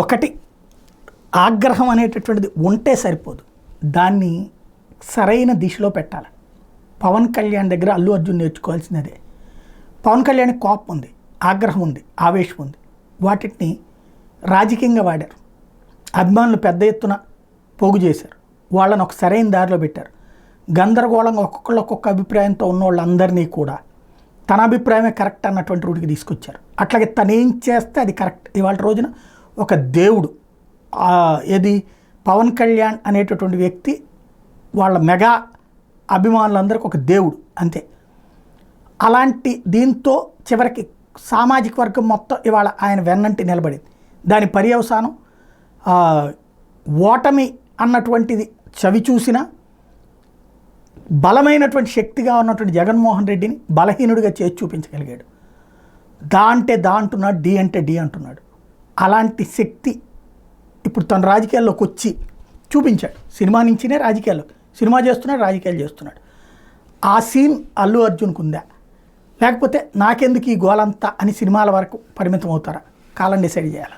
ఒకటి ఆగ్రహం అనేటటువంటిది ఉంటే సరిపోదు, దాన్ని సరైన దిశలో పెట్టాలి. పవన్ కళ్యాణ్ దగ్గర అల్లు అర్జున్ నేర్చుకోవాల్సింది అదే. పవన్ కళ్యాణ్కి కోపం ఉంది, ఆగ్రహం ఉంది, ఆవేశం ఉంది, వాటిని రాజకీయంగా వాడారు. అభిమానులు పెద్ద ఎత్తున పోగు చేశారు, వాళ్ళని ఒక సరైన దారిలో పెట్టారు. గందరగోళంగా ఒక్కొక్క అభిప్రాయంతో ఉన్న వాళ్ళందరినీ కూడా తన అభిప్రాయమే కరెక్ట్ అన్నటువంటి రూటికి తీసుకొచ్చారు. అట్లాగే తనేం చేస్తే అది కరెక్ట్. ఇవాళ రోజున ఒక దేవుడు, ఏది పవన్ కళ్యాణ్ అనేటటువంటి వ్యక్తి వాళ్ళ మెగా అభిమానులందరికీ ఒక దేవుడు అంతే. అలాంటి దీంతో చివరికి సామాజిక వర్గం మొత్తం ఇవాళ ఆయన వెన్నంటి నిలబడింది. దాని పర్యవసానం ఓటమి అన్నటువంటిది చవి చూసిన బలమైనటువంటి శక్తిగా ఉన్నటువంటి జగన్మోహన్ రెడ్డిని బలహీనుడిగా చేసి చూపించగలిగాడు. దా అంటే దా అంటున్నాడు, డి అంటే డి అంటున్నాడు. అలాంటి శక్తి ఇప్పుడు తన రాజకీయాల్లోకి వచ్చి చూపించాడు. సినిమా నుంచినే రాజకీయాల్లో, సినిమా చేస్తున్నాడు, రాజకీయాలు చేస్తున్నాడు. ఆ సీన్ అల్లు అర్జున్కు ఉందా, లేకపోతే నాకెందుకు ఈ గోలంతా అని సినిమాల వరకు పరిమితం అవుతారా? కాలం డిసైడ్ చేయాలి.